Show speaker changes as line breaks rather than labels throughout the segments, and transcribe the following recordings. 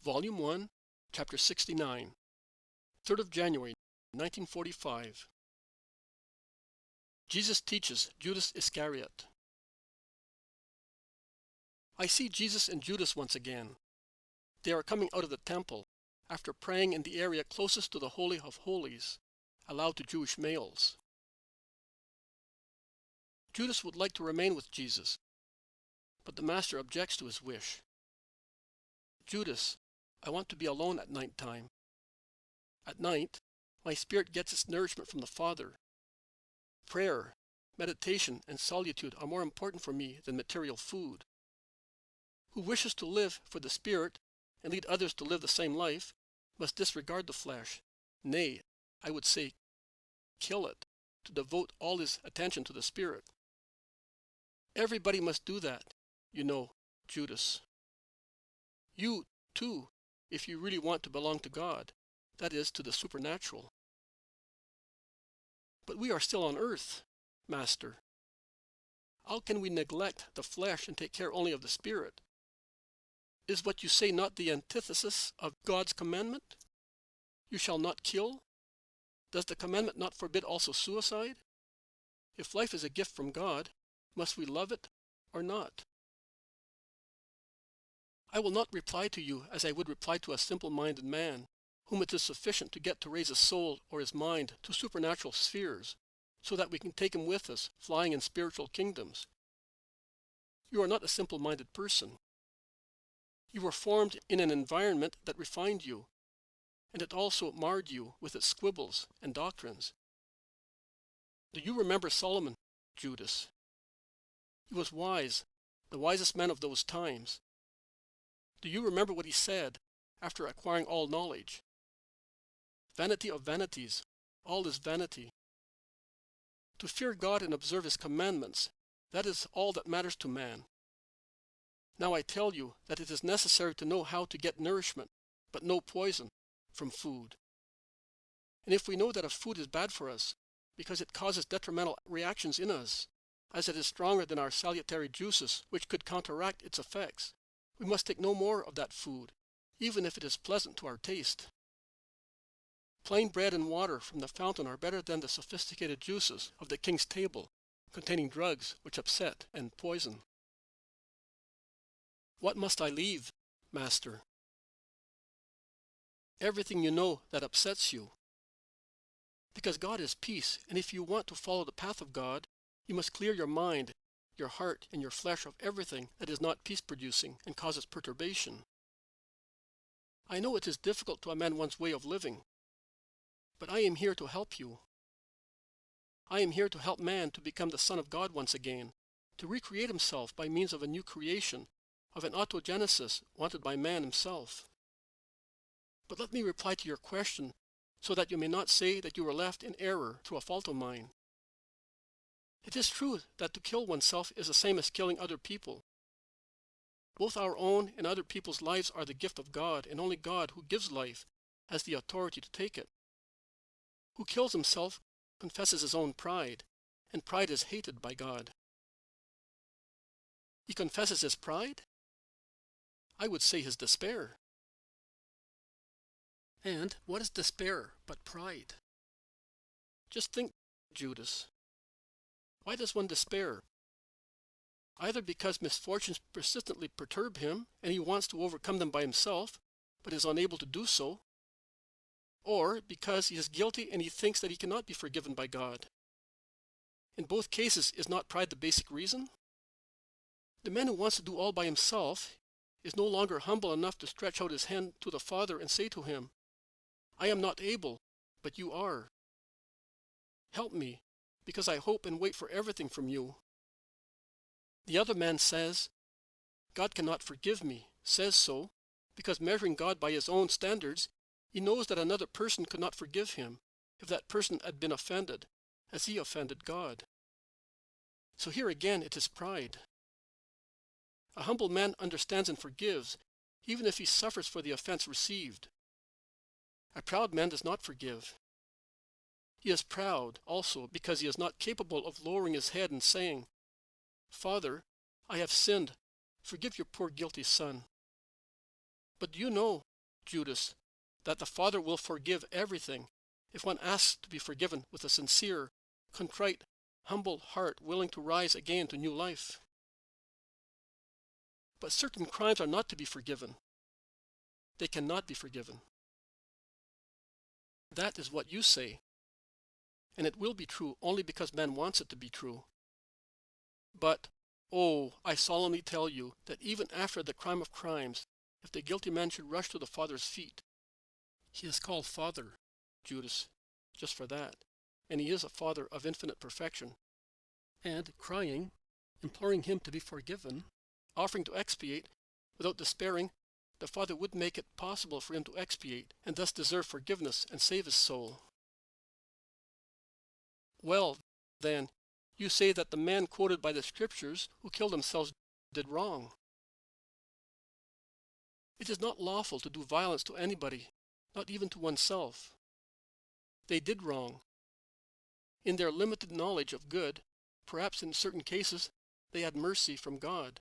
Volume 1, Chapter 69, 3rd of January, 1945. Jesus teaches Judas Iscariot. I see Jesus and Judas once again. They are coming out of the temple, after praying in the area closest to the Holy of Holies, allowed to Jewish males. Judas would like to remain with Jesus, but the Master objects to his wish. Judas, I want to be alone at night time. At night, my spirit gets its nourishment from the Father. Prayer, meditation, and solitude are more important for me than material food. Who wishes to live for the Spirit and lead others to live the same life must disregard the flesh, nay, I would say, kill it, to devote all his attention to the Spirit. Everybody must do that, you know, Judas. You, too, if you really want to belong to God, that is, to the supernatural. But we are still on earth, Master. How can we neglect the flesh and take care only of the Spirit? Is what you say not the antithesis of God's commandment? You shall not kill? Does the commandment not forbid also suicide? If life is a gift from God, must we love it or not? I will not reply to you as I would reply to a simple-minded man, whom it is sufficient to get to raise his soul or his mind to supernatural spheres, so that we can take him with us, flying in spiritual kingdoms. You are not a simple-minded person. You were formed in an environment that refined you, and it also marred you with its squibbles and doctrines. Do you remember Solomon, Judas? He was wise, the wisest man of those times. Do you remember what he said after acquiring all knowledge? Vanity of vanities, all is vanity. To fear God and observe His commandments, that is all that matters to man. Now I tell you that it is necessary to know how to get nourishment, but no poison, from food. And if we know that a food is bad for us, because it causes detrimental reactions in us, as it is stronger than our salutary juices which could counteract its effects, we must take no more of that food, even if it is pleasant to our taste. Plain bread and water from the fountain are better than the sophisticated juices of the king's table, containing drugs which upset and poison. What must I leave, Master? Everything you know that upsets you. Because God is peace, and if you want to follow the path of God, you must clear your mind, your heart, and your flesh of everything that is not peace-producing and causes perturbation. I know it is difficult to amend one's way of living, but I am here to help you. I am here to help man to become the Son of God once again, to recreate himself by means of a new creation, of an autogenesis wanted by man himself. But let me reply to your question, so that you may not say that you were left in error through a fault of mine. It is true that to kill oneself is the same as killing other people. Both our own and other people's lives are the gift of God, and only God, who gives life, has the authority to take it. Who kills himself confesses his own pride, and pride is hated by God. He confesses his pride? I would say his despair. And what is despair but pride? Just think, Judas. Why does one despair? Either because misfortunes persistently perturb him, and he wants to overcome them by himself, but is unable to do so, or because he is guilty and he thinks that he cannot be forgiven by God. In both cases, is not pride the basic reason? The man who wants to do all by himself is no longer humble enough to stretch out his hand to the Father and say to him, I am not able, but you are. Help me, because I hope and wait for everything from you. The other man says, God cannot forgive me, says so, because measuring God by his own standards, he knows that another person could not forgive him if that person had been offended, as he offended God. So here again it is pride. A humble man understands and forgives, even if he suffers for the offense received. A proud man does not forgive. He is proud also because he is not capable of lowering his head and saying, Father, I have sinned. Forgive your poor guilty son. But do you know Judas, that the Father will forgive everything if one asks to be forgiven with a sincere, contrite, humble heart willing to rise again to new life. But certain crimes are not to be forgiven. They cannot be forgiven. That is what you say, and it will be true only because man wants it to be true. But, oh, I solemnly tell you that even after the crime of crimes, if the guilty man should rush to the Father's feet, he is called Father, Judas, just for that, and he is a Father of infinite perfection, and crying, imploring him to be forgiven, offering to expiate, without despairing, the Father would make it possible for him to expiate, and thus deserve forgiveness and save his soul. Well, then, you say that the man quoted by the Scriptures who killed themselves did wrong. It is not lawful to do violence to anybody, not even to oneself. They did wrong. In their limited knowledge of good, perhaps in certain cases, they had mercy from God.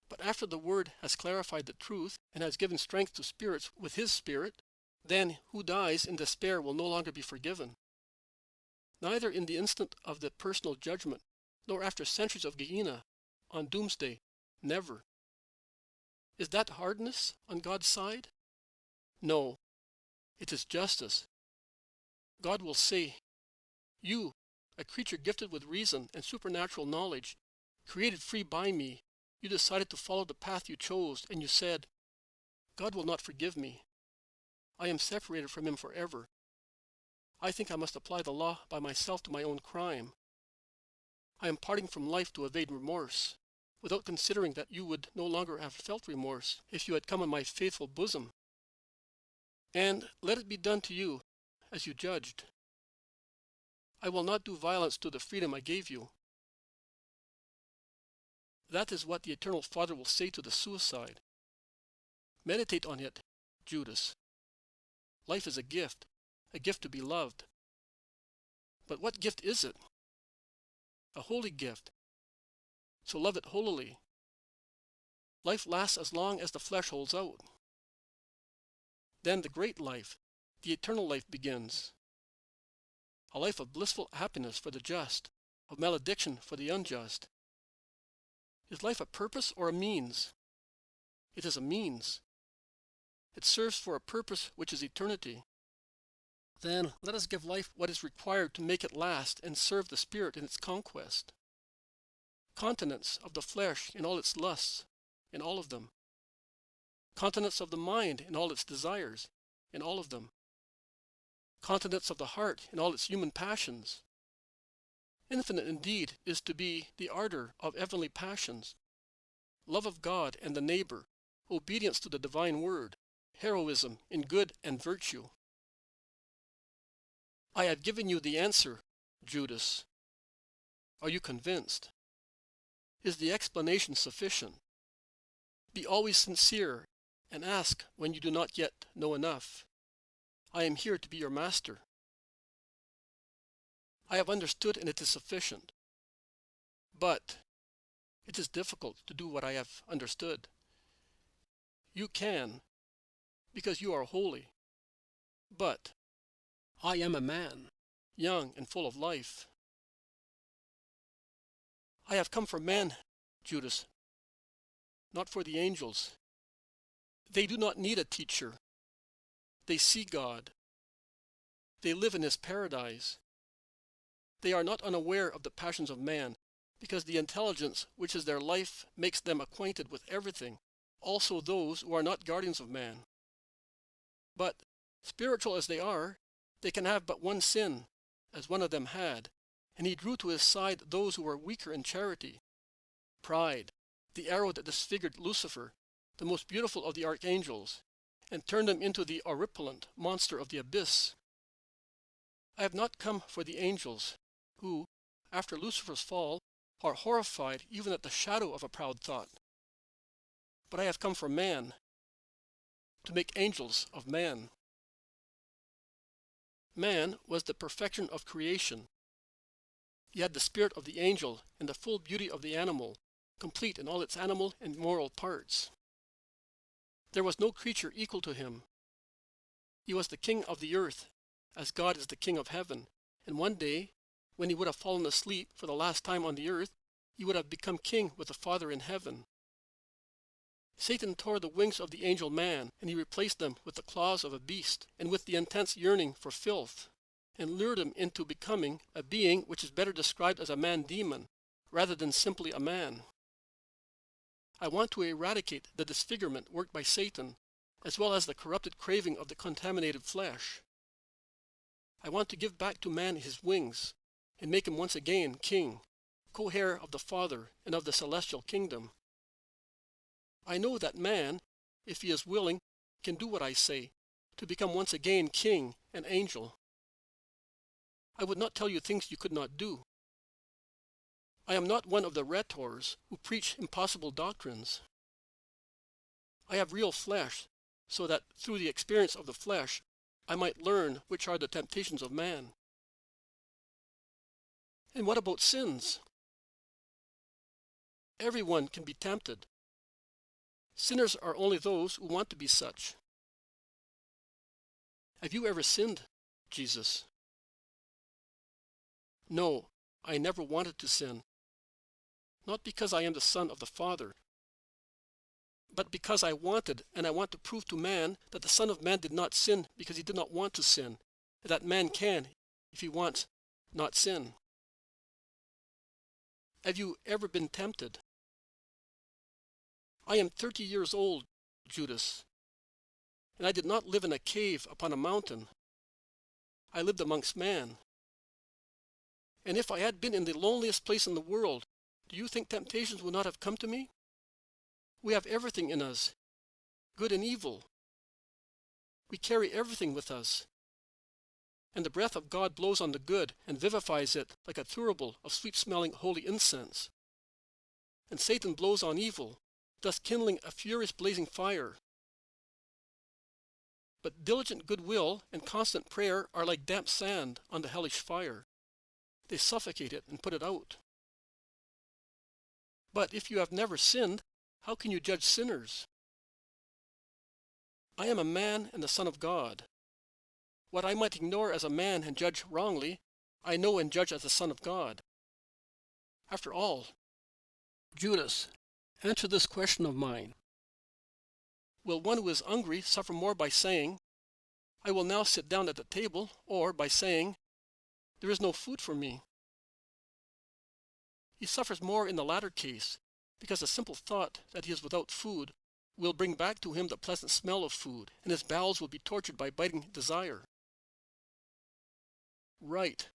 But after the Word has clarified the truth and has given strength to spirits with His Spirit, then who dies in despair will no longer be forgiven. Neither in the instant of the personal judgment, nor after centuries of Gehenna, on doomsday, never. Is that hardness on God's side? No, it is justice. God will say, "You, a creature gifted with reason and supernatural knowledge, created free by me, you decided to follow the path you chose, and you said, 'God will not forgive me. I am separated from Him forever. I think I must apply the law by myself to my own crime. I am parting from life to evade remorse, without considering that you would no longer have felt remorse if you had come in my faithful bosom. And let it be done to you as you judged. I will not do violence to the freedom I gave you.' That is what the Eternal Father will say to the suicide. Meditate on it, Judas. Life is a gift to be loved. But what gift is it? A holy gift. So love it holily. Life lasts as long as the flesh holds out. Then the great life, the eternal life begins. A life of blissful happiness for the just, of malediction for the unjust. Is life a purpose or a means? It is a means. It serves for a purpose which is eternity. Then let us give life what is required to make it last and serve the Spirit in its conquest. Continence of the flesh in all its lusts, in all of them. Continence of the mind in all its desires, in all of them. Continence of the heart in all its human passions. Infinite indeed is to be the ardor of heavenly passions, love of God and the neighbor, obedience to the divine word, heroism in good and virtue. I have given you the answer, Judas. Are you convinced? Is the explanation sufficient? Be always sincere and ask when you do not yet know enough. I am here to be your master. I have understood, and it is sufficient. But it is difficult to do what I have understood. You can, because you are holy. But I am a man, young and full of life. I have come for men, Judas, not for the angels. They do not need a teacher. They see God. They live in His paradise. They are not unaware of the passions of man, because the intelligence which is their life makes them acquainted with everything, also those who are not guardians of man. But, spiritual as they are, they can have but one sin, as one of them had, and he drew to his side those who were weaker in charity. Pride, the arrow that disfigured Lucifer, the most beautiful of the archangels, and turned him into the horripilent monster of the abyss. I have not come for the angels, who, after Lucifer's fall, are horrified even at the shadow of a proud thought. But I have come for man, to make angels of man. Man was the perfection of creation. He had the spirit of the angel and the full beauty of the animal, complete in all its animal and moral parts. There was no creature equal to him. He was the king of the earth, as God is the king of heaven, and one day, when he would have fallen asleep for the last time on the earth, he would have become king with the Father in heaven. Satan tore the wings of the angel man, and he replaced them with the claws of a beast, and with the intense yearning for filth, and lured him into becoming a being which is better described as a man-demon, rather than simply a man. I want to eradicate the disfigurement worked by Satan, as well as the corrupted craving of the contaminated flesh. I want to give back to man his wings, and make him once again king, co-heir of the Father and of the celestial kingdom. I know that man, if he is willing, can do what I say, to become once again king and angel. I would not tell you things you could not do. I am not one of the rhetors who preach impossible doctrines. I have real flesh, so that through the experience of the flesh, I might learn which are the temptations of man. And what about sins? Everyone can be tempted. Sinners are only those who want to be such. Have you ever sinned, Jesus? No, I never wanted to sin. Not because I am the Son of the Father, but because I wanted, and I want to prove to man that the Son of Man did not sin because he did not want to sin, and that man can, if he wants, not sin. Have you ever been tempted? I am 30 years old, Judas, and I did not live in a cave upon a mountain. I lived amongst man. And if I had been in the loneliest place in the world, do you think temptations would not have come to me? We have everything in us, good and evil. We carry everything with us. And the breath of God blows on the good and vivifies it like a thurible of sweet-smelling holy incense. And Satan blows on evil, thus kindling a furious blazing fire. But diligent goodwill and constant prayer are like damp sand on the hellish fire. They suffocate it and put it out. But if you have never sinned, how can you judge sinners? I am a man and the Son of God. What I might ignore as a man and judge wrongly, I know and judge as the Son of God. After all, Judas, answer this question of mine. Will one who is hungry suffer more by saying, I will now sit down at the table, or by saying, there is no food for me? He suffers more in the latter case, because the simple thought that he is without food will bring back to him the pleasant smell of food, and his bowels will be tortured by biting desire. Right.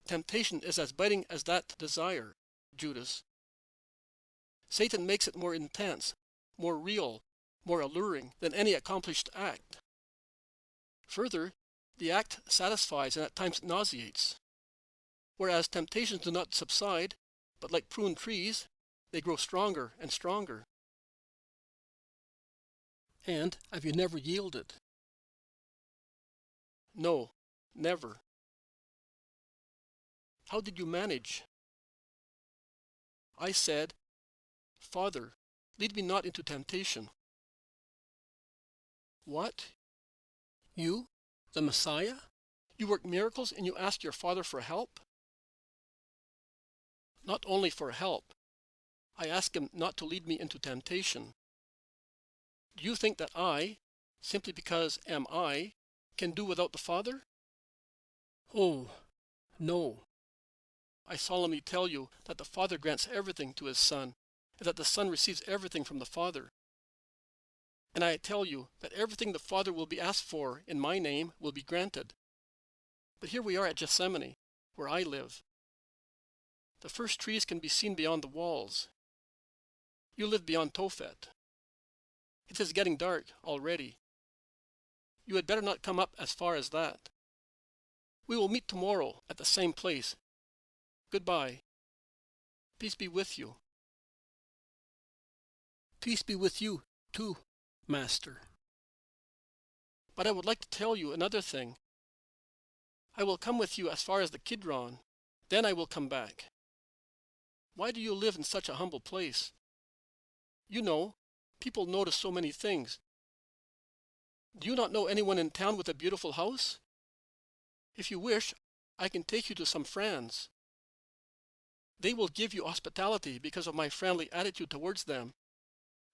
Temptation is as biting as that desire, Judas. Satan makes it more intense, more real, more alluring than any accomplished act. Further, the act satisfies and at times nauseates. Whereas temptations do not subside, but like pruned trees, they grow stronger and stronger. And have you never yielded? No, never. How did you manage? I said, Father, lead me not into temptation. What? You, the Messiah? You work miracles and you ask your Father for help? Not only for help. I ask him not to lead me into temptation. Do you think that I, simply because am I, can do without the Father? Oh, no. I solemnly tell you that the Father grants everything to his Son, and that the Son receives everything from the Father. And I tell you that everything the Father will be asked for in my name will be granted. But here we are at Gethsemane, where I live. The first trees can be seen beyond the walls. You live beyond Tophet. It is getting dark already. You had better not come up as far as that. We will meet tomorrow at the same place. Goodbye. Peace be with you. Peace be with you, too, Master. But I would like to tell you another thing. I will come with you as far as the Kidron. Then I will come back. Why do you live in such a humble place? You know, people notice so many things, Do you not know anyone in town with a beautiful house? If you wish, I can take you to some friends. They will give you hospitality because of my friendly attitude towards them,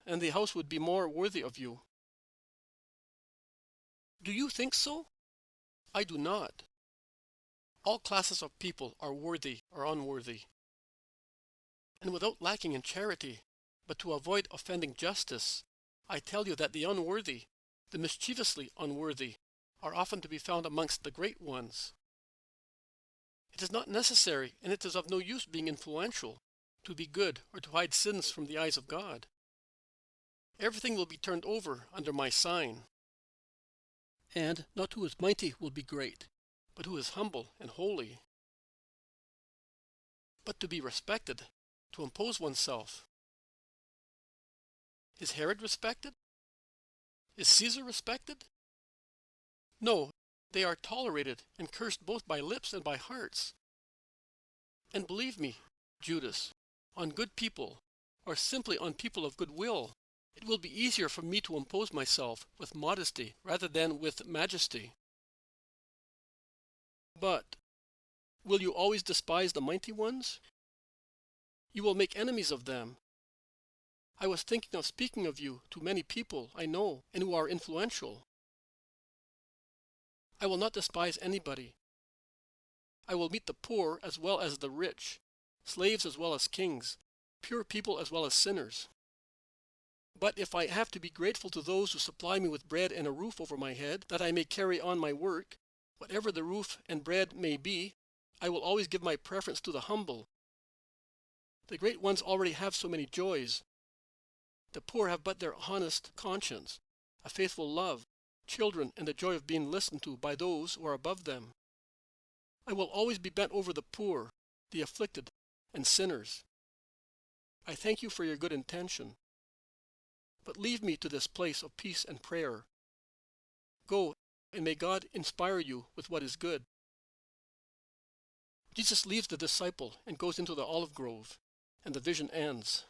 and the house would be more worthy of you. Do you think so? I do not. All classes of people are worthy or unworthy. And without lacking in charity, but to avoid offending justice, I tell you that the unworthy, the mischievously unworthy, are often to be found amongst the great ones. It is not necessary, and it is of no use being influential, to be good or to hide sins from the eyes of God. Everything will be turned over under my sign. And not who is mighty will be great, but who is humble and holy. But to be respected, to impose oneself. Is Herod respected? Is Caesar respected? No, they are tolerated and cursed both by lips and by hearts. And believe me, Judas, on good people, or simply on people of good will, it will be easier for me to impose myself with modesty rather than with majesty. But will you always despise the mighty ones? You will make enemies of them. I was thinking of speaking of you to many people I know and who are influential. I will not despise anybody. I will meet the poor as well as the rich, slaves as well as kings, pure people as well as sinners. But if I have to be grateful to those who supply me with bread and a roof over my head, that I may carry on my work, whatever the roof and bread may be, I will always give my preference to the humble. The great ones already have so many joys. The poor have but their honest conscience, a faithful love, children, and the joy of being listened to by those who are above them. I will always be bent over the poor, the afflicted, and sinners. I thank you for your good intention. But leave me to this place of peace and prayer. Go, and may God inspire you with what is good. Jesus leaves the disciple and goes into the olive grove, and the vision ends.